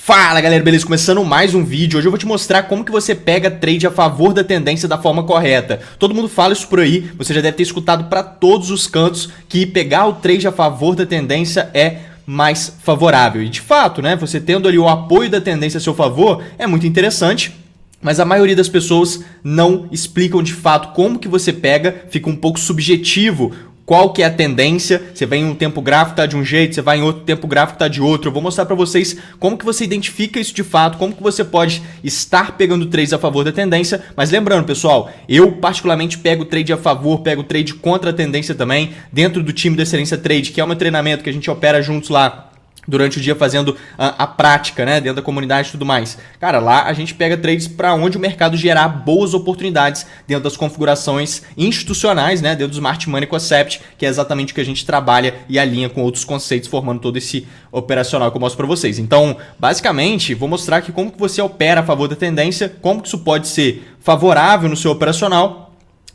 Fala galera, beleza? Começando mais um vídeo. Hoje eu vou te mostrar como que você pega trade a favor da tendência da forma correta. Todo mundo fala isso por aí, você já deve ter escutado para todos os cantos que pegar o trade a favor da tendência é mais favorável. E de fato, né, você tendo ali o apoio da tendência a seu favor é muito interessante. Mas a maioria das pessoas não explicam de fato como que você pega, fica um pouco subjetivo. Qual que é a tendência? Você vai em um tempo gráfico tá de um jeito, você vai em outro tempo gráfico tá de outro. Eu vou mostrar para vocês como que você identifica isso de fato, como que você pode estar pegando trades a favor da tendência. Mas lembrando, pessoal, eu particularmente pego trade a favor, pego trade contra a tendência também, dentro do time da Excelência Trade, que é um treinamento que a gente opera juntos lá durante o dia fazendo a prática, né, dentro da comunidade e tudo mais. Cara, lá a gente pega trades para onde o mercado gerar boas oportunidades dentro das configurações institucionais, né, dentro do Smart Money Concept, que é exatamente o que a gente trabalha e alinha com outros conceitos, formando todo esse operacional que eu mostro para vocês. Então, basicamente, vou mostrar aqui como que você opera a favor da tendência, como que isso pode ser favorável no seu operacional.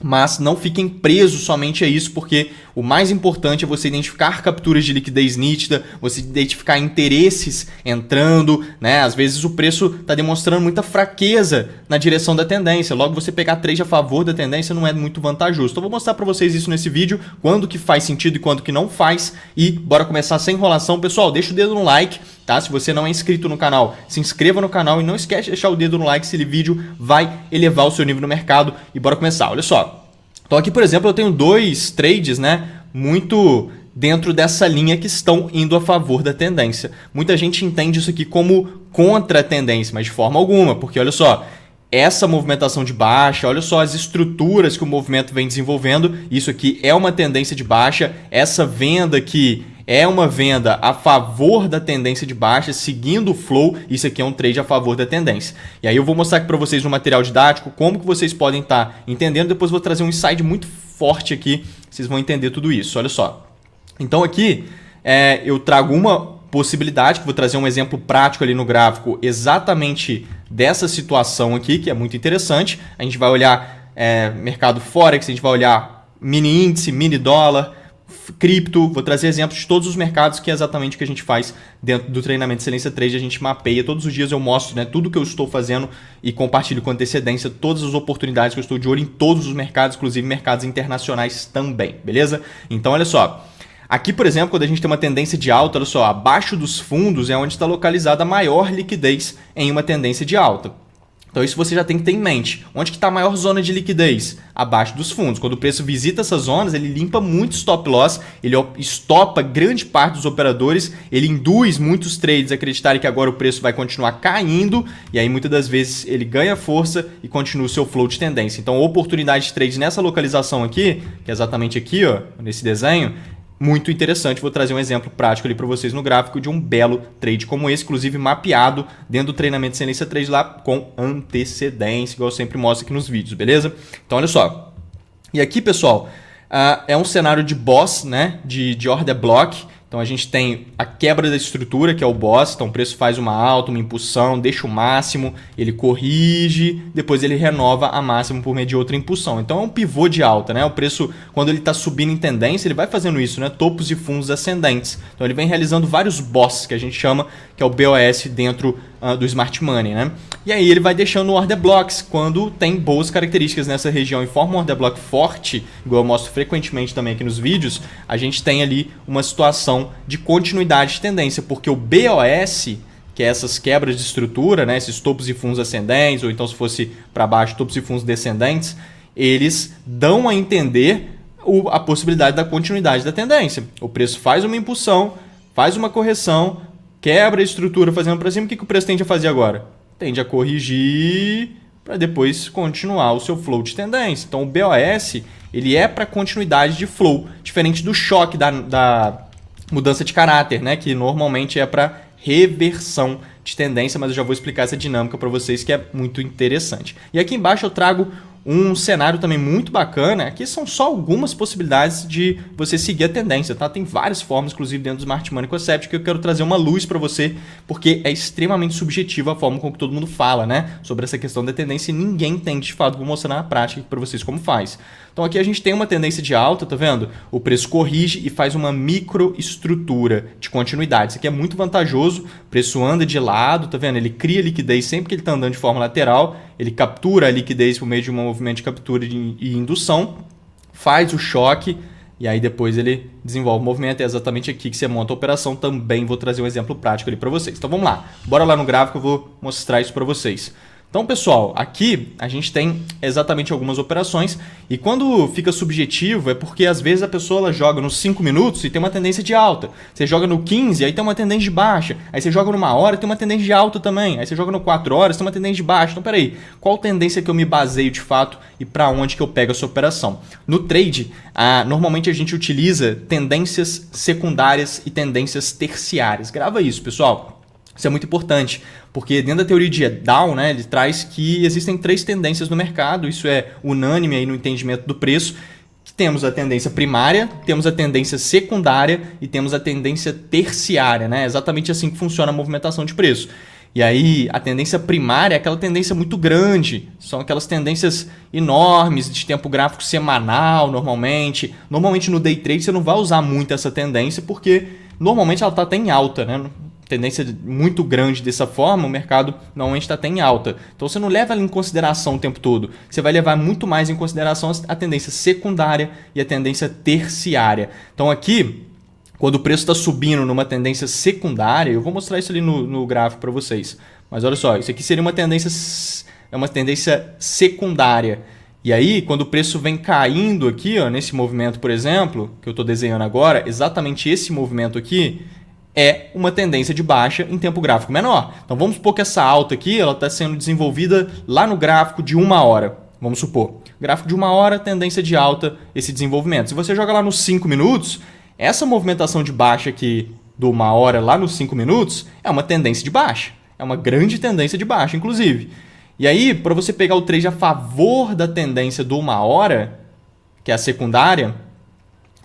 Mas não fiquem presos somente a isso, porque o mais importante é você identificar capturas de liquidez nítida, você identificar interesses entrando, né? Às vezes o preço está demonstrando muita fraqueza na direção da tendência, logo você pegar trade a favor da tendência não é muito vantajoso. Então eu vou mostrar para vocês isso nesse vídeo, quando que faz sentido e quando que não faz, e bora começar sem enrolação. Pessoal, deixa o dedo no like, tá? Se você não é inscrito no canal, se inscreva no canal e não esquece de deixar o dedo no like, esse vídeo vai elevar o seu nível no mercado e bora começar. Olha só. Então aqui, por exemplo, eu tenho dois trades, né, muito dentro dessa linha que estão indo a favor da tendência. Muita gente entende isso aqui como contra a tendência, mas de forma alguma, porque olha só, essa movimentação de baixa, olha só as estruturas que o movimento vem desenvolvendo, isso aqui é uma tendência de baixa, essa venda aqui é uma venda a favor da tendência de baixa, seguindo o flow, isso aqui é um trade a favor da tendência. E aí eu vou mostrar aqui para vocês no material didático como que vocês podem estar entendendo, depois eu vou trazer um insight muito forte aqui, vocês vão entender tudo isso, olha só. Então aqui eu trago uma possibilidade, que vou trazer um exemplo prático ali no gráfico, exatamente dessa situação aqui, que é muito interessante. A gente vai olhar mercado Forex, a gente vai olhar mini índice, mini dólar, cripto, vou trazer exemplos de todos os mercados, que é exatamente o que a gente faz dentro do treinamento Excelência Trade. A gente mapeia, todos os dias eu mostro, né, tudo que eu estou fazendo e compartilho com antecedência todas as oportunidades que eu estou de olho em todos os mercados, inclusive mercados internacionais também, beleza? Então olha só, aqui por exemplo, quando a gente tem uma tendência de alta, olha só, abaixo dos fundos é onde está localizada a maior liquidez em uma tendência de alta. Então isso você já tem que ter em mente. Onde que está a maior zona de liquidez? Abaixo dos fundos. Quando o preço visita essas zonas, ele limpa muito stop loss, ele estopa grande parte dos operadores, ele induz muitos trades a acreditarem que agora o preço vai continuar caindo, e aí muitas das vezes ele ganha força e continua o seu flow de tendência. Então oportunidade de trade nessa localização aqui, que é exatamente aqui, ó, nesse desenho, muito interessante. Vou trazer um exemplo prático ali para vocês no gráfico de um belo trade como esse, inclusive mapeado dentro do treinamento Excelência Trade lá com antecedência, igual eu sempre mostro aqui nos vídeos, beleza? Então olha só. E aqui, pessoal, é um cenário de boss, né, de order block. Então a gente tem a quebra da estrutura, que é o boss, então o preço faz uma alta, uma impulsão, deixa o máximo, ele corrige, depois ele renova a máxima por meio de outra impulsão. Então é um pivô de alta, né? O preço, quando ele está subindo em tendência, ele vai fazendo isso, né? Topos e fundos ascendentes. Então ele vem realizando vários bosses, que a gente chama, que é o BOS dentro do Smart Money, né? E aí ele vai deixando order blocks quando tem boas características nessa região e forma um order block forte, igual eu mostro frequentemente também aqui nos vídeos, a gente tem ali uma situação de continuidade de tendência, porque o BOS, que é essas quebras de estrutura, né, esses topos e fundos ascendentes, ou então se fosse para baixo, topos e fundos descendentes, eles dão a entender a possibilidade da continuidade da tendência. O preço faz uma impulsão, faz uma correção, quebra a estrutura fazendo para cima, o que o preço tende a fazer agora? Tende a corrigir para depois continuar o seu flow de tendência. Então o BOS ele é para continuidade de flow, diferente do choque da mudança de caráter, né, que normalmente é para reversão de tendência, mas eu já vou explicar essa dinâmica para vocês, que é muito interessante. E aqui embaixo eu trago um cenário também muito bacana. Aqui são só algumas possibilidades de você seguir a tendência, tá? Tem várias formas, inclusive dentro do Smart Money Concept, que eu quero trazer uma luz para você, porque é extremamente subjetiva a forma com que todo mundo fala, né, sobre essa questão da tendência, e ninguém entende de fato. Vou mostrar na prática para vocês como faz. Então aqui a gente tem uma tendência de alta, tá vendo? O preço corrige e faz uma microestrutura de continuidade. Isso aqui é muito vantajoso, o preço anda de lado, lado, tá vendo? Ele cria liquidez sempre que ele está andando de forma lateral, ele captura a liquidez por meio de um movimento de captura e indução, faz o choque e aí depois ele desenvolve o movimento. É exatamente aqui que você monta a operação. Também vou trazer um exemplo prático ali para vocês. Então vamos lá, bora lá no gráfico, eu vou mostrar isso para vocês. Então, pessoal, aqui a gente tem exatamente algumas operações e quando fica subjetivo é porque às vezes a pessoa ela joga nos 5 minutos e tem uma tendência de alta. Você joga no 15, aí tem uma tendência de baixa. Aí você joga numa hora e tem uma tendência de alta também. Aí você joga no 4 horas, tem uma tendência de baixa. Então, peraí, qual tendência que eu me baseio de fato e para onde que eu pego essa operação? No trade, normalmente a gente utiliza tendências secundárias e tendências terciárias. Grava isso, pessoal. Isso é muito importante, porque dentro da teoria de Dow, né, ele traz que existem 3 tendências no mercado, isso é unânime aí no entendimento do preço, que temos a tendência primária, temos a tendência secundária e temos a tendência terciária, né? É exatamente assim que funciona a movimentação de preço. E aí, a tendência primária é aquela tendência muito grande, são aquelas tendências enormes de tempo gráfico semanal, normalmente. Normalmente no day trade você não vai usar muito essa tendência, porque normalmente ela está até em alta, né? Tendência muito grande dessa forma, o mercado normalmente está até em alta. Então você não leva ela em consideração o tempo todo. Você vai levar muito mais em consideração a tendência secundária e a tendência terciária. Então aqui, quando o preço está subindo numa tendência secundária, eu vou mostrar isso ali no gráfico para vocês. Mas olha só, isso aqui seria uma tendência secundária. E aí, quando o preço vem caindo aqui, ó, nesse movimento, por exemplo, que eu estou desenhando agora, exatamente esse movimento aqui, é uma tendência de baixa em tempo gráfico menor. Então vamos supor que essa alta aqui ela está sendo desenvolvida lá no gráfico de 1 hora. Vamos supor. Gráfico de 1 hora, tendência de alta, esse desenvolvimento. Se você joga lá nos 5 minutos, essa movimentação de baixa aqui do 1 hora lá nos 5 minutos é uma tendência de baixa. É uma grande tendência de baixa, inclusive. E aí, para você pegar o trade a favor da tendência do 1 hora, que é a secundária,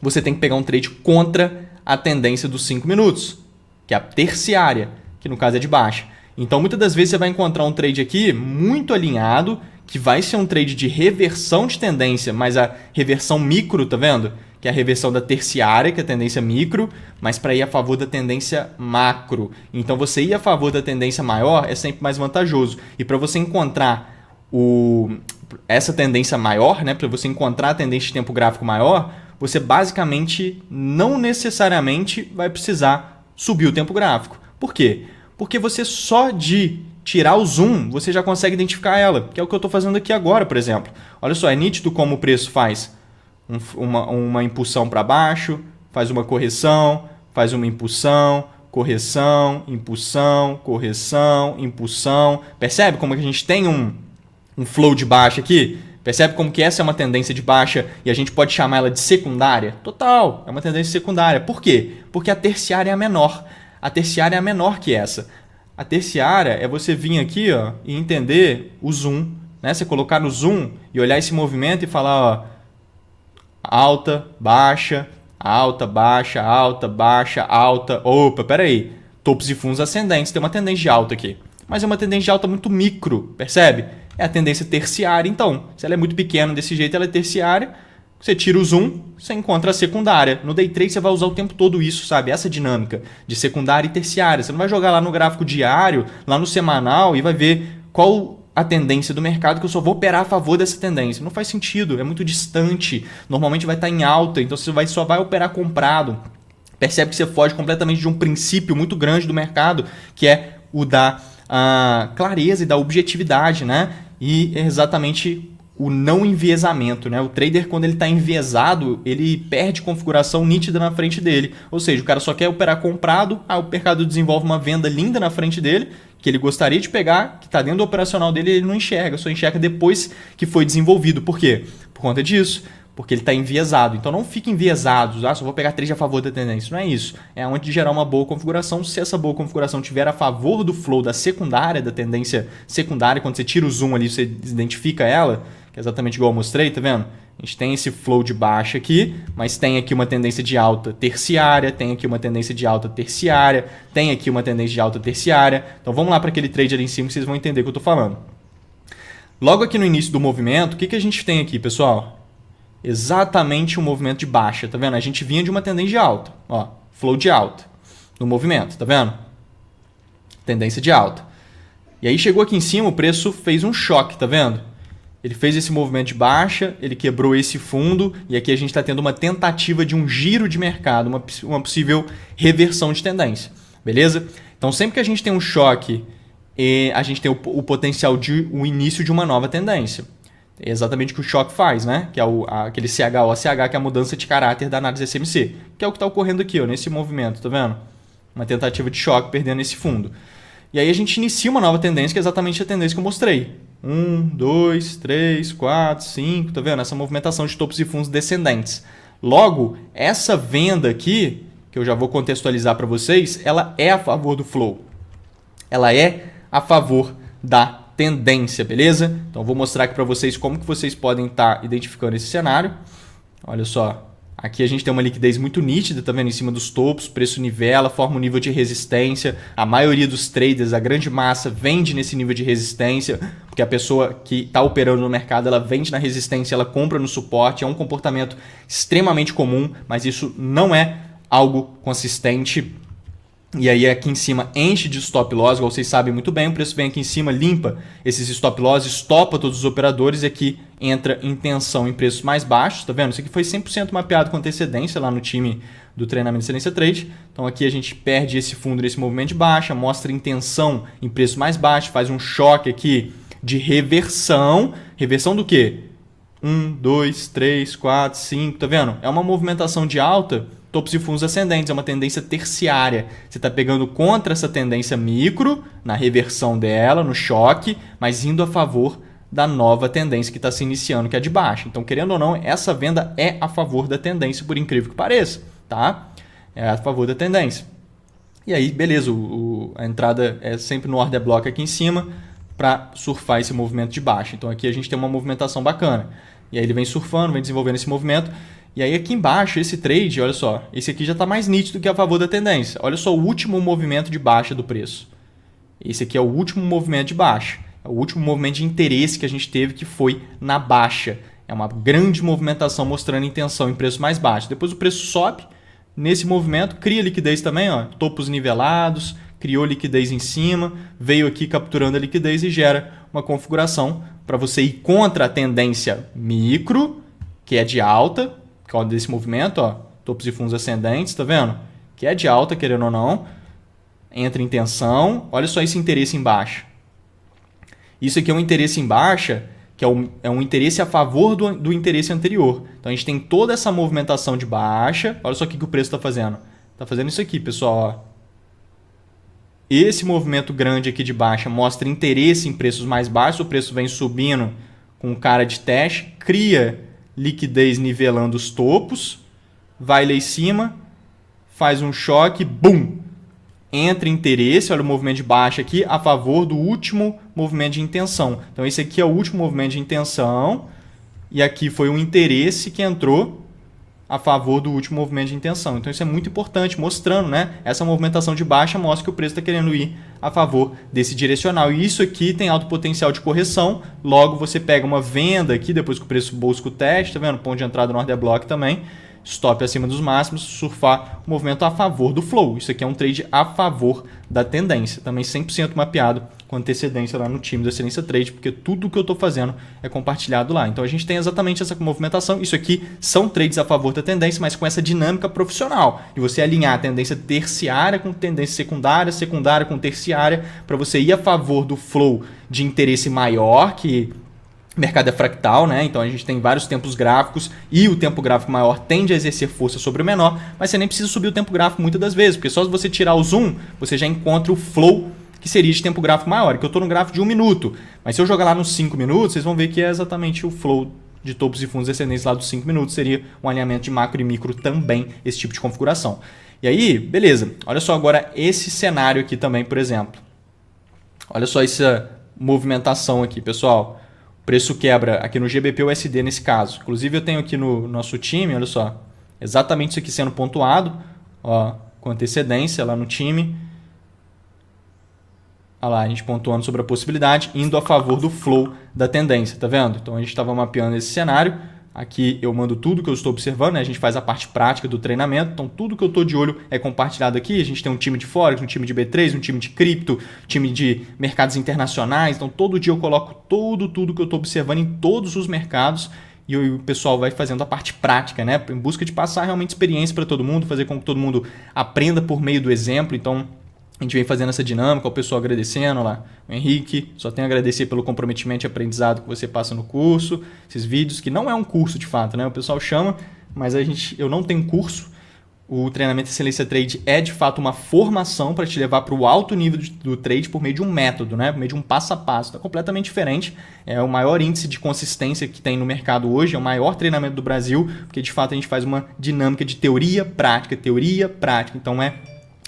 você tem que pegar um trade contra a tendência dos 5 minutos. Que é a terciária, que no caso é de baixa. Então, muitas das vezes você vai encontrar um trade aqui muito alinhado, que vai ser um trade de reversão de tendência, mas a reversão micro, tá vendo? Que é a reversão da terciária, que é a tendência micro, mas para ir a favor da tendência macro. Então, você ir a favor da tendência maior é sempre mais vantajoso. E para você encontrar essa tendência maior, né, para você encontrar a tendência de tempo gráfico maior, você basicamente não necessariamente vai precisar subir o tempo gráfico. Por quê? Porque você só de tirar o zoom, você já consegue identificar ela, que é o que eu estou fazendo aqui agora, por exemplo. Olha só, é nítido como o preço faz uma impulsão para baixo, faz uma correção, faz uma impulsão, correção, impulsão, correção, impulsão. Percebe como que a gente tem um flow de baixa aqui? Percebe como que essa é uma tendência de baixa e a gente pode chamar ela de secundária? Total, é uma tendência secundária. Por quê? Porque a terciária é a menor. A terciária é a menor que essa. A terciária é você vir aqui, ó, e entender o zoom. Né? Você colocar no zoom e olhar esse movimento e falar ó, alta, baixa, alta, baixa, alta, baixa, alta. Opa, peraí. Topos e fundos ascendentes tem uma tendência de alta aqui. Mas é uma tendência de alta muito micro, percebe? É a tendência terciária, então. Se ela é muito pequena desse jeito, ela é terciária. Você tira o zoom, você encontra a secundária. No day trade você vai usar o tempo todo isso, sabe? Essa dinâmica de secundária e terciária. Você não vai jogar lá no gráfico diário, lá no semanal e vai ver qual a tendência do mercado que eu só vou operar a favor dessa tendência. Não faz sentido, é muito distante. Normalmente vai estar em alta, então você só vai operar comprado. Percebe que você foge completamente de um princípio muito grande do mercado, que é o da clareza e da objetividade, né? E é exatamente o não enviesamento, né? O trader, quando ele está enviesado, ele perde configuração nítida na frente dele. Ou seja, o cara só quer operar comprado, o mercado desenvolve uma venda linda na frente dele, que ele gostaria de pegar, que está dentro do operacional dele, ele não enxerga, só enxerga depois que foi desenvolvido. Por quê? Por conta disso. Porque ele está enviesado. Então não fique enviesado, só vou pegar trade a favor da tendência. Não é isso. É onde gerar uma boa configuração. Se essa boa configuração estiver a favor do flow da secundária, da tendência secundária, quando você tira o zoom ali, você identifica ela, que é exatamente igual eu mostrei, tá vendo? A gente tem esse flow de baixa aqui, mas tem aqui uma tendência de alta terciária, tem aqui uma tendência de alta terciária, tem aqui uma tendência de alta terciária. Então vamos lá para aquele trade ali em cima que vocês vão entender o que eu estou falando. Logo aqui no início do movimento, o que a gente tem aqui, pessoal? Exatamente um movimento de baixa, tá vendo? A gente vinha de uma tendência de alta, ó, flow de alta no movimento, tá vendo? tendência de alta. E aí chegou aqui em cima, o preço fez um choque, tá vendo? Ele fez esse movimento de baixa, ele quebrou esse fundo, e aqui a gente está tendo uma tentativa de um giro de mercado, uma possível reversão de tendência, beleza? Então sempre que a gente tem um choque, a gente tem o potencial de o início de uma nova tendência. É exatamente o que o choque faz, né? Que é aquele CHOCH, que é a mudança de caráter da análise SMC, que é o que está ocorrendo aqui, ó, nesse movimento, tá vendo? Uma tentativa de choque perdendo esse fundo. E aí a gente inicia uma nova tendência, que é exatamente a tendência que eu mostrei. 1, 2, 3, 4, 5, tá vendo? Essa movimentação de topos e fundos descendentes. Logo, essa venda aqui, que eu já vou contextualizar para vocês, ela é a favor do flow. Ela é a favor da tendência, beleza? Então eu vou mostrar aqui para vocês como que vocês podem estar identificando esse cenário. Olha só. Aqui a gente tem uma liquidez muito nítida, tá vendo? Em cima dos topos, preço nivela, forma um nível de resistência. A maioria dos traders, a grande massa, vende nesse nível de resistência, porque a pessoa que está operando no mercado, ela vende na resistência, ela compra no suporte. É um comportamento extremamente comum, mas isso não é algo consistente. E aí aqui em cima enche de stop loss, igual vocês sabem muito bem, o preço vem aqui em cima, limpa esses stop loss, estopa todos os operadores e aqui entra em tensão em preços mais baixos, tá vendo? Isso aqui foi 100% mapeado com antecedência lá no time do treinamento de excelência trade. Então aqui a gente perde esse fundo nesse movimento de baixa, mostra intenção em preços mais baixos, faz um choque aqui de reversão. Reversão do quê? 1, 2, 3, 4, 5, tá vendo? É uma movimentação de alta, topos e fundos ascendentes, é uma tendência terciária. Você está pegando contra essa tendência micro, na reversão dela, no choque, mas indo a favor da nova tendência que está se iniciando, que é de baixa. Então, querendo ou não, essa venda é a favor da tendência, por incrível que pareça, tá? É a favor da tendência. E aí, beleza, a entrada é sempre no order block aqui em cima para surfar esse movimento de baixa. Então, aqui a gente tem uma movimentação bacana. E aí ele vem surfando, vem desenvolvendo esse movimento. E aí aqui embaixo, esse trade, olha só, esse aqui já está mais nítido que a favor da tendência. Olha só o último movimento de baixa do preço. Esse aqui é o último movimento de baixa. É o último movimento de interesse que a gente teve, que foi na baixa. É uma grande movimentação mostrando intenção em preço mais baixo. Depois o preço sobe nesse movimento, cria liquidez também, ó, topos nivelados, criou liquidez em cima, veio aqui capturando a liquidez e gera uma configuração para você ir contra a tendência micro, que é de alta, que é desse movimento, ó, topos e fundos ascendentes, tá vendo? Que é de alta, querendo ou não, entra em tensão. Olha só esse interesse em baixa. Isso aqui é um interesse em baixa, que é um interesse a favor do interesse anterior. Então a gente tem toda essa movimentação de baixa. Olha só o que o preço está fazendo. Está fazendo isso aqui, pessoal, ó. Esse movimento grande aqui de baixa mostra interesse em preços mais baixos. O preço vem subindo com cara de teste, cria liquidez nivelando os topos, vai lá em cima, faz um choque, bum! Entra interesse, olha o movimento de baixa aqui, a favor do último movimento de intenção. Então esse aqui é o último movimento de intenção e aqui foi um interesse que entrou a favor do último movimento de intenção. Então isso é muito importante, mostrando, né? Essa movimentação de baixa mostra que o preço está querendo ir a favor desse direcional. E isso aqui tem alto potencial de correção. Logo você pega uma venda aqui, depois que o preço busca o teste, tá vendo? Ponto de entrada no order block também. Stop acima dos máximos, surfar o movimento a favor do flow. Isso aqui é um trade a favor da tendência. Também 100% mapeado com antecedência lá no time do Excelência Trade, porque tudo que eu estou fazendo é compartilhado lá. Então a gente tem exatamente essa movimentação. Isso aqui são trades a favor da tendência, mas com essa dinâmica profissional. De você alinhar a tendência terciária com tendência secundária, secundária com terciária, para você ir a favor do flow de interesse maior, que o mercado é fractal, né? Então a gente tem vários tempos gráficos e o tempo gráfico maior tende a exercer força sobre o menor, mas você nem precisa subir o tempo gráfico muitas das vezes, porque só se você tirar o zoom, você já encontra o flow que seria de tempo gráfico maior, que eu estou no gráfico de 1 minuto, mas se eu jogar lá nos 5 minutos, vocês vão ver que é exatamente o flow de topos e fundos descendentes lá dos 5 minutos, seria um alinhamento de macro e micro também, esse tipo de configuração. E aí, beleza, olha só agora esse cenário aqui também, por exemplo. Olha só essa movimentação aqui, pessoal. O preço quebra aqui no GBP/USD nesse caso. Inclusive eu tenho aqui no nosso time, olha só, exatamente isso aqui sendo pontuado, ó, com antecedência lá no time. Olha lá, a gente pontuando sobre a possibilidade, indo a favor do flow da tendência, tá vendo? Então a gente estava mapeando esse cenário, Aqui eu mando tudo que eu estou observando, né? A gente faz a parte prática do treinamento, então tudo que eu estou de olho é compartilhado aqui. A gente tem um time de Forex, um time de B3, um time de cripto, time de mercados internacionais, então todo dia eu coloco tudo que eu estou observando em todos os mercados e o pessoal vai fazendo a parte prática, né? Em busca de passar realmente experiência para todo mundo, fazer com que todo mundo aprenda por meio do exemplo. Então a gente vem fazendo essa dinâmica, o pessoal agradecendo lá. O Henrique, só tenho a agradecer pelo comprometimento e aprendizado que você passa no curso. Esses vídeos, que não é um curso de fato, né? O pessoal chama, mas eu não tenho curso. O treinamento Excelência Trade é de fato uma formação para te levar para o alto nível do trade por meio de um método, né? Por meio de um passo a passo. Então, é completamente diferente. É o maior índice de consistência que tem no mercado hoje, é o maior treinamento do Brasil, porque de fato a gente faz uma dinâmica de teoria, prática. Então é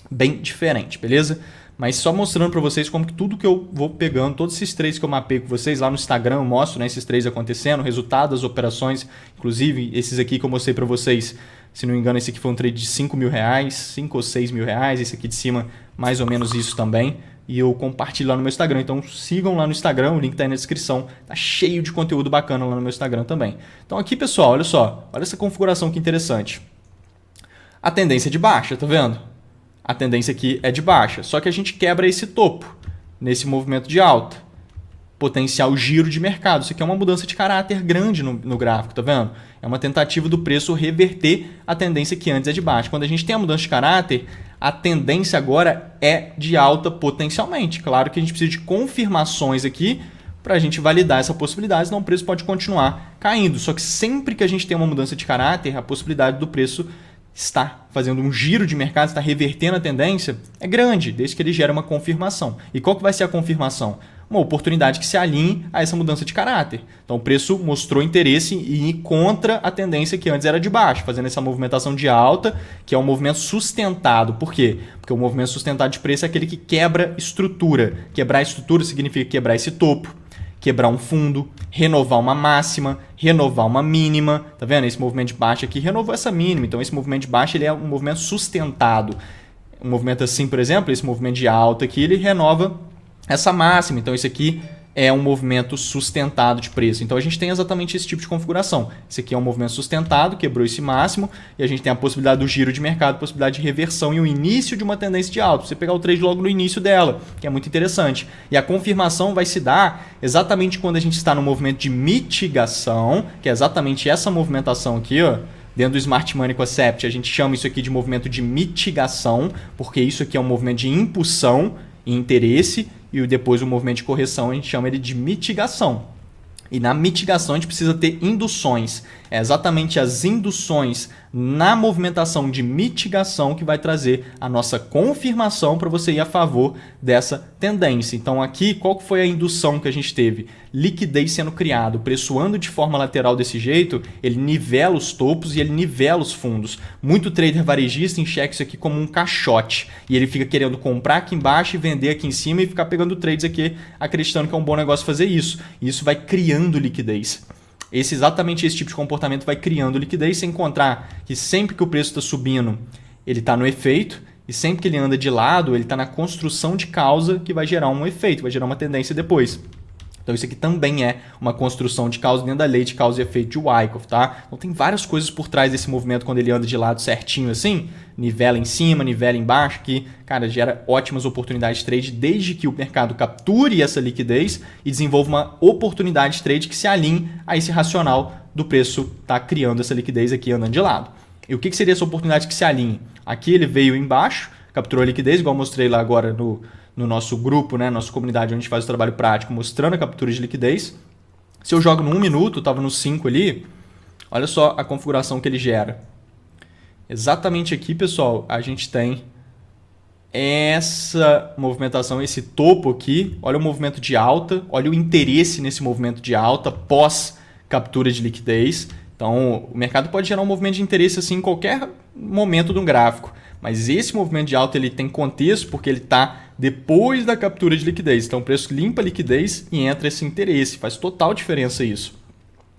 bem diferente, beleza? Mas só mostrando para vocês como que tudo que eu vou pegando, todos esses trades que eu mapei com vocês lá no Instagram, eu mostro, né, esses trades acontecendo, o resultado das operações, inclusive esses aqui que eu mostrei para vocês, se não me engano esse aqui foi um trade de 5 mil reais, 5 ou 6 mil reais, esse aqui de cima mais ou menos isso também, e eu compartilho lá no meu Instagram, então sigam lá no Instagram, o link está aí na descrição, tá cheio de conteúdo bacana lá no meu Instagram também. Então aqui pessoal, olha só, olha essa configuração que interessante. A tendência é de baixa, tá vendo? A tendência aqui é de baixa, só que a gente quebra esse topo nesse movimento de alta. Potencial giro de mercado. Isso aqui é uma mudança de caráter grande no gráfico, tá vendo? É uma tentativa do preço reverter a tendência que antes é de baixa. Quando a gente tem a mudança de caráter, a tendência agora é de alta potencialmente. Claro que a gente precisa de confirmações aqui para a gente validar essa possibilidade, senão o preço pode continuar caindo. Só que sempre que a gente tem uma mudança de caráter, a possibilidade do preço está fazendo um giro de mercado, está revertendo a tendência, é grande, desde que ele gera uma confirmação. E qual que vai ser a confirmação? Uma oportunidade que se alinhe a essa mudança de caráter. Então o preço mostrou interesse em ir contra a tendência que antes era de baixo, fazendo essa movimentação de alta, que é um movimento sustentado. Por quê? Porque o movimento sustentado de preço é aquele que quebra estrutura. Quebrar estrutura significa quebrar esse topo, quebrar um fundo, renovar uma máxima, renovar uma mínima. Tá vendo? Esse movimento de baixa aqui renovou essa mínima. Então esse movimento de baixa ele é um movimento sustentado. Um movimento assim, por exemplo, esse movimento de alta aqui, ele renova essa máxima. Então isso aqui é um movimento sustentado de preço. Então a gente tem exatamente esse tipo de configuração. Esse aqui é um movimento sustentado, quebrou esse máximo, e a gente tem a possibilidade do giro de mercado, a possibilidade de reversão e o início de uma tendência de alta. Você pegar o trade logo no início dela, que é muito interessante. E a confirmação vai se dar exatamente quando a gente está no movimento de mitigação, que é exatamente essa movimentação aqui, ó. Dentro do Smart Money Concept, a gente chama isso aqui de movimento de mitigação, porque isso aqui é um movimento de impulsão e interesse, e depois o movimento de correção a gente chama ele de mitigação. E na mitigação a gente precisa ter induções. É exatamente as induções na movimentação de mitigação que vai trazer a nossa confirmação para você ir a favor dessa tendência. Então aqui, qual foi a indução que a gente teve? Liquidez sendo criado. O preço anda de forma lateral desse jeito, ele nivela os topos e ele nivela os fundos. Muito trader varejista enxerga isso aqui como um caixote. E ele fica querendo comprar aqui embaixo e vender aqui em cima e ficar pegando trades aqui, acreditando que é um bom negócio fazer isso. E isso vai criando liquidez. Exatamente esse tipo de comportamento vai criando liquidez, sem encontrar que sempre que o preço está subindo, ele está no efeito, e sempre que ele anda de lado, ele está na construção de causa que vai gerar um efeito, vai gerar uma tendência depois. Então isso aqui também é uma construção de causa dentro da lei de causa e efeito de Wyckoff, tá? Então tem várias coisas por trás desse movimento quando ele anda de lado certinho assim, nivela em cima, nivela embaixo, que, cara, gera ótimas oportunidades de trade desde que o mercado capture essa liquidez e desenvolva uma oportunidade de trade que se alinhe a esse racional do preço tá criando essa liquidez aqui andando de lado. E o que seria essa oportunidade que se alinhe? Aqui ele veio embaixo, capturou a liquidez, igual eu mostrei lá agora no nosso grupo, né, nossa comunidade onde a gente faz o trabalho prático, mostrando a captura de liquidez. Se eu jogo no 1 minuto, estava no 5 ali, olha só a configuração que ele gera. Exatamente aqui, pessoal, a gente tem essa movimentação, esse topo aqui. Olha o movimento de alta, olha o interesse nesse movimento de alta pós captura de liquidez. Então, o mercado pode gerar um movimento de interesse assim em qualquer momento do gráfico. Mas esse movimento de alta ele tem contexto porque ele está depois da captura de liquidez. Então o preço limpa a liquidez e entra esse interesse. Faz total diferença isso.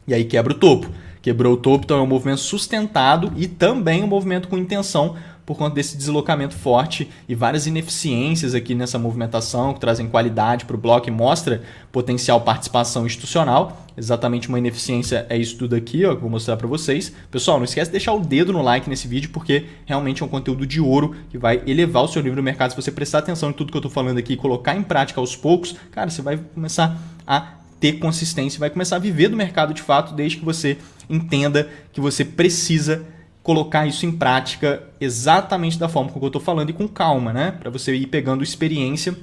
E aí quebra o topo. Quebrou o topo, então é um movimento sustentado e também um movimento com intenção por conta desse deslocamento forte e várias ineficiências aqui nessa movimentação que trazem qualidade para o bloco e mostra potencial participação institucional. exatamente uma ineficiência é isso tudo aqui, ó, que eu vou mostrar para vocês. Pessoal, não esquece de deixar o dedo no like nesse vídeo, porque realmente é um conteúdo de ouro que vai elevar o seu nível no mercado. Se você prestar atenção em tudo que eu estou falando aqui e colocar em prática aos poucos, cara, você vai começar a ter consistência, vai começar a viver do mercado de fato, desde que você entenda que você precisa colocar isso em prática exatamente da forma como eu estou falando e com calma, né? Para você ir pegando experiência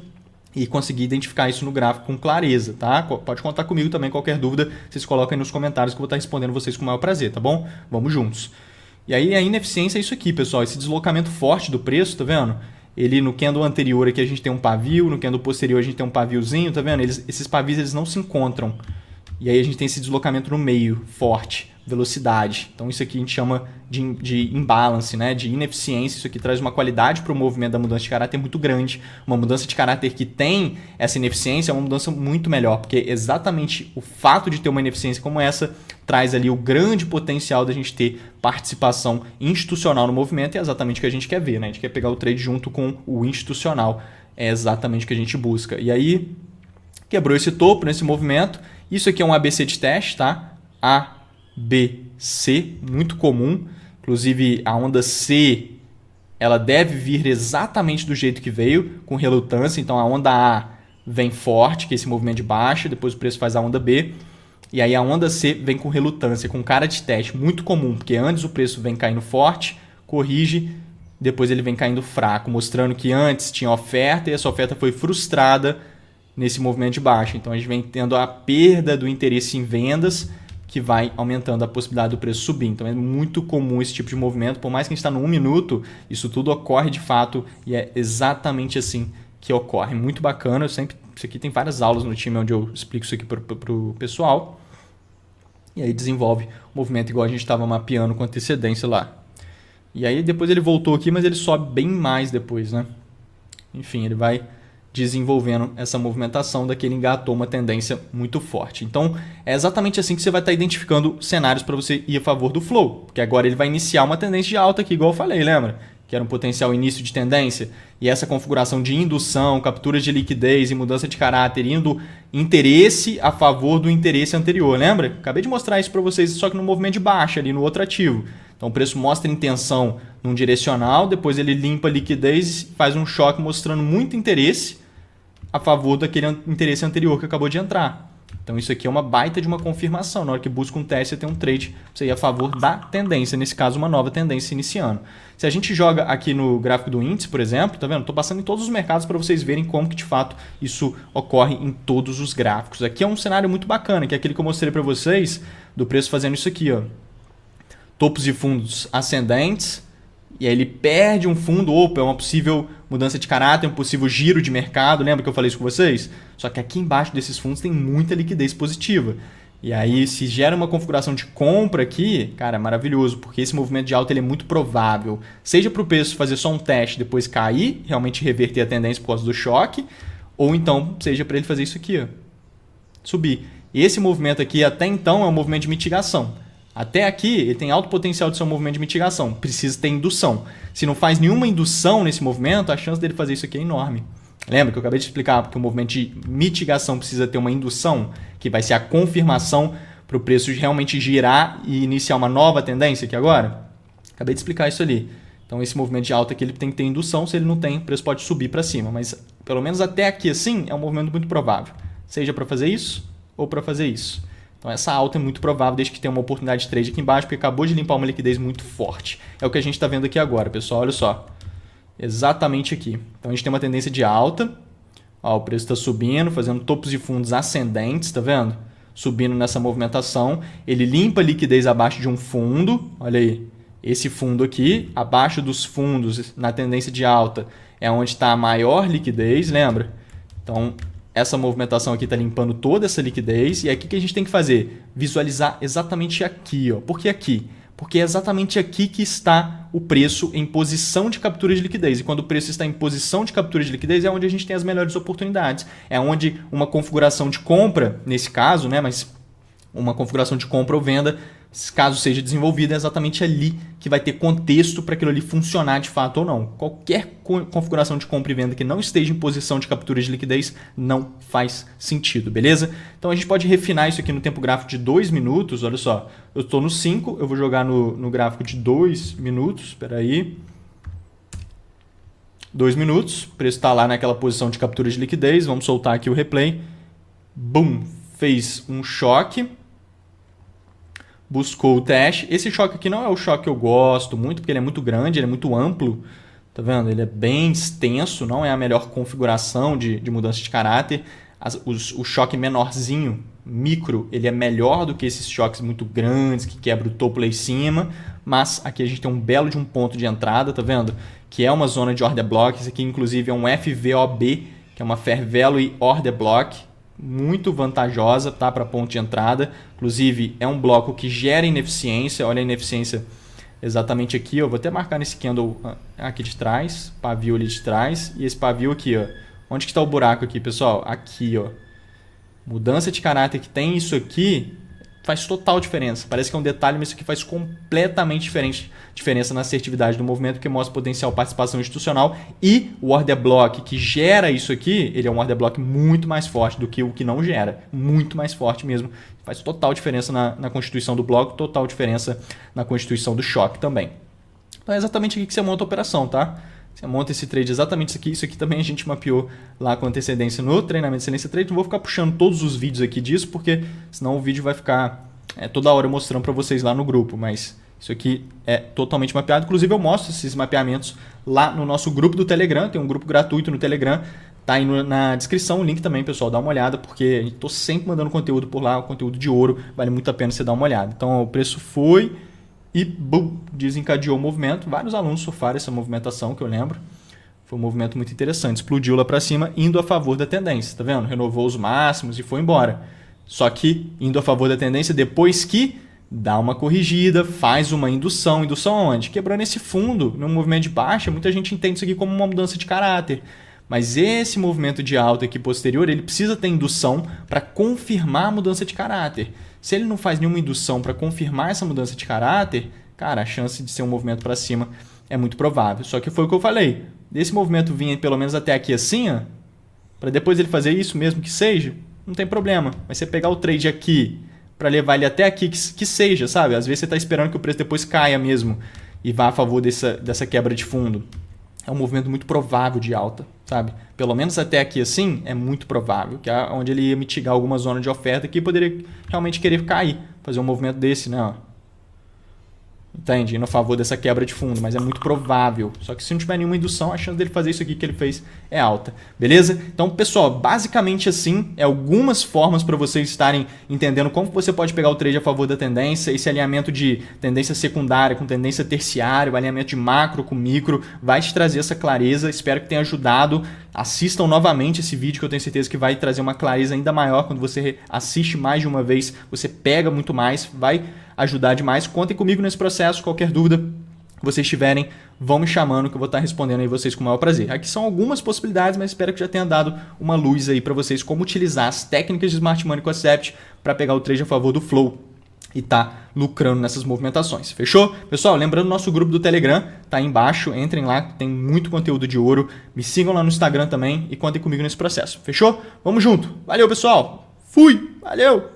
e conseguir identificar isso no gráfico com clareza, tá? Pode contar comigo também, qualquer dúvida, vocês colocam aí nos comentários que eu vou estar respondendo vocês com o maior prazer, tá bom? Vamos juntos. E aí a ineficiência é isso aqui, pessoal, esse deslocamento forte do preço, tá vendo? Ele no candle anterior aqui a gente tem um pavio, no candle posterior a gente tem um paviozinho, tá vendo? Esses pavios eles não se encontram. E aí a gente tem esse deslocamento no meio, forte, velocidade. Então isso aqui a gente chama de imbalance, né? De ineficiência. Isso aqui traz uma qualidade para o movimento da mudança de caráter muito grande. Uma mudança de caráter que tem essa ineficiência é uma mudança muito melhor, porque exatamente o fato de ter uma ineficiência como essa traz ali o grande potencial da gente ter participação institucional no movimento, e é exatamente o que a gente quer ver, né? A gente quer pegar o trade junto com o institucional. É exatamente o que a gente busca. E aí, quebrou esse topo nesse movimento. Isso aqui é um ABC de teste, tá? ABC, muito comum. Inclusive, a onda C, ela deve vir exatamente do jeito que veio, com relutância. Então, a onda A vem forte, que é esse movimento de baixa. Depois o preço faz a onda B. E aí a onda C vem com relutância, com cara de teste, muito comum. Porque antes o preço vem caindo forte, corrige, depois ele vem caindo fraco, mostrando que antes tinha oferta e essa oferta foi frustrada nesse movimento de baixa. Então a gente vem tendo a perda do interesse em vendas, que vai aumentando a possibilidade do preço subir. Então é muito comum esse tipo de movimento. Por mais que a gente está no 1 minuto, isso tudo ocorre de fato e é exatamente assim que ocorre. Muito bacana. Isso aqui tem várias aulas no time onde eu explico isso aqui para o pessoal. E aí desenvolve o movimento igual a gente estava mapeando com antecedência lá. E aí depois ele voltou aqui, mas ele sobe bem mais depois, né? Enfim, ele vai desenvolvendo essa movimentação daquele engatou uma tendência muito forte. Então, é exatamente assim que você vai estar identificando cenários para você ir a favor do flow. Porque agora ele vai iniciar uma tendência de alta aqui, igual eu falei, lembra? Que era um potencial início de tendência. E essa configuração de indução, captura de liquidez e mudança de caráter, indo interesse a favor do interesse anterior, lembra? Acabei de mostrar isso para vocês, só que no movimento de baixa, ali no outro ativo. Então, o preço mostra intenção num direcional, depois ele limpa a liquidez e faz um choque mostrando muito interesse a favor daquele interesse anterior que acabou de entrar. Então isso aqui é uma baita de uma confirmação. Na hora que busca um teste, você tem um trade para você ir a favor da tendência. Nesse caso, uma nova tendência iniciando. Se a gente joga aqui no gráfico do índice, por exemplo, tá vendo? Estou passando em todos os mercados para vocês verem como que de fato isso ocorre em todos os gráficos. Aqui é um cenário muito bacana, que é aquele que eu mostrei para vocês do preço fazendo isso aqui, ó. Topos e fundos ascendentes. E aí ele perde um fundo, opa, é uma possível mudança de caráter, um possível giro de mercado, lembra que eu falei isso com vocês? Só que aqui embaixo desses fundos tem muita liquidez positiva. E aí se gera uma configuração de compra aqui, cara, é maravilhoso, porque esse movimento de alta ele é muito provável. Seja para o preço fazer só um teste, depois cair, realmente reverter a tendência por causa do choque, ou então seja para ele fazer isso aqui, ó, subir. E esse movimento aqui até então é um movimento de mitigação. Até aqui, ele tem alto potencial de ser um movimento de mitigação. Precisa ter indução. Se não faz nenhuma indução nesse movimento, a chance dele fazer isso aqui é enorme. Lembra que eu acabei de explicar porque o movimento de mitigação precisa ter uma indução, que vai ser a confirmação para o preço realmente girar e iniciar uma nova tendência aqui agora? Acabei de explicar isso ali. Então, esse movimento de alta aqui ele tem que ter indução. Se ele não tem, o preço pode subir para cima. Mas, pelo menos até aqui assim, é um movimento muito provável. Seja para fazer isso ou para fazer isso. Então essa alta é muito provável desde que tenha uma oportunidade de trade aqui embaixo, porque acabou de limpar uma liquidez muito forte. É o que a gente está vendo aqui agora, pessoal, olha só. Exatamente aqui. Então a gente tem uma tendência de alta. Ó, o preço está subindo, fazendo topos e fundos ascendentes, tá vendo? Subindo nessa movimentação. Ele limpa a liquidez abaixo de um fundo, olha aí. Esse fundo aqui, abaixo dos fundos, na tendência de alta, é onde está a maior liquidez, lembra? Então, essa movimentação aqui está limpando toda essa liquidez. E aqui que a gente tem que fazer? Visualizar exatamente aqui. Ó. Por que aqui? Porque é exatamente aqui que está o preço em posição de captura de liquidez. E quando o preço está em posição de captura de liquidez é onde a gente tem as melhores oportunidades. É onde uma configuração de compra, nesse caso, né, mas uma configuração de compra ou venda caso seja desenvolvido, é exatamente ali que vai ter contexto para aquilo ali funcionar de fato ou não. Qualquer configuração de compra e venda que não esteja em posição de captura de liquidez não faz sentido, beleza? Então a gente pode refinar isso aqui no tempo gráfico de 2 minutos, olha só, eu estou no 5, eu vou jogar no gráfico de 2 minutos, espera aí. 2 minutos, o preço está lá naquela posição de captura de liquidez, vamos soltar aqui o replay. Bum, fez um choque. Buscou o teste. Esse choque aqui não é o choque que eu gosto muito, porque ele é muito grande, ele é muito amplo. Tá vendo? Ele é bem extenso, não é a melhor configuração de mudança de caráter. O choque menorzinho, micro, ele é melhor do que esses choques muito grandes, que quebra o topo lá em cima. Mas aqui a gente tem um belo de um ponto de entrada, tá vendo? Que é uma zona de order block. Isso aqui, inclusive, é um FVOB, que é uma Fair Value Order Block. Muito vantajosa, tá, para ponto de entrada. Inclusive, é um bloco que gera ineficiência. Olha a ineficiência exatamente aqui. Eu vou até marcar nesse candle aqui de trás, pavio ali de trás. E esse pavio aqui, ó. Onde que está o buraco aqui, pessoal? Aqui, ó. Mudança de caráter que tem isso aqui faz total diferença. Parece que é um detalhe, mas isso aqui faz completamente diferença na assertividade do movimento, que mostra potencial participação institucional. E o order block que gera isso aqui, ele é um order block muito mais forte do que o que não gera. Muito mais forte mesmo. Faz total diferença na constituição do bloco, total diferença na constituição do choque também. Então é exatamente aqui que você monta a operação, tá? Você monta esse trade exatamente isso aqui. Isso aqui também a gente mapeou lá com antecedência no treinamento de excelência trade. Não vou ficar puxando todos os vídeos aqui disso, porque senão o vídeo vai ficar toda hora mostrando para vocês lá no grupo. Mas isso aqui é totalmente mapeado. Inclusive eu mostro esses mapeamentos lá no nosso grupo do Telegram. Tem um grupo gratuito no Telegram. Tá aí na descrição o link também, pessoal. Dá uma olhada, porque estou sempre mandando conteúdo por lá. O conteúdo de ouro vale muito a pena você dar uma olhada. Então o preço foi... E bum, desencadeou o movimento. Vários alunos surfaram essa movimentação, que eu lembro. Foi um movimento muito interessante. Explodiu lá para cima, indo a favor da tendência. Tá vendo? Renovou os máximos e foi embora. Só que indo a favor da tendência depois que dá uma corrigida, faz uma indução. Indução aonde? Quebrando esse fundo, num movimento de baixa. Muita gente entende isso aqui como uma mudança de caráter. Mas esse movimento de alta aqui posterior, ele precisa ter indução para confirmar a mudança de caráter. Se ele não faz nenhuma indução para confirmar essa mudança de caráter, cara, a chance de ser um movimento para cima é muito provável. Só que foi o que eu falei. Desse movimento vir pelo menos até aqui assim, ó, para depois ele fazer isso mesmo que seja, não tem problema. Mas você pegar o trade aqui para levar ele até aqui que seja, sabe? Às vezes você está esperando que o preço depois caia mesmo e vá a favor dessa quebra de fundo. É um movimento muito provável de alta, sabe? Pelo menos até aqui assim, é muito provável. Que é onde ele ia mitigar alguma zona de oferta que poderia realmente querer cair. Fazer um movimento desse, né? Ó. Entende? Indo a favor dessa quebra de fundo, mas é muito provável. Só que se não tiver nenhuma indução, a chance dele fazer isso aqui que ele fez é alta. Beleza? Então, pessoal, basicamente assim, é algumas formas para vocês estarem entendendo como você pode pegar o trade a favor da tendência, esse alinhamento de tendência secundária com tendência terciária, o alinhamento de macro com micro, vai te trazer essa clareza. Espero que tenha ajudado. Assistam novamente esse vídeo, que eu tenho certeza que vai trazer uma clareza ainda maior. Quando você assiste mais de uma vez, você pega muito mais, vai ajudar demais. Contem comigo nesse processo. Qualquer dúvida que vocês tiverem, vão me chamando que eu vou estar respondendo aí vocês com o maior prazer. Aqui são algumas possibilidades, mas espero que já tenha dado uma luz aí para vocês como utilizar as técnicas de Smart Money Concept para pegar o trade a favor do flow e tá lucrando nessas movimentações. Fechou? Pessoal, lembrando, nosso grupo do Telegram tá aí embaixo. Entrem lá, tem muito conteúdo de ouro. Me sigam lá no Instagram também e contem comigo nesse processo. Fechou? Vamos junto. Valeu, pessoal. Fui. Valeu.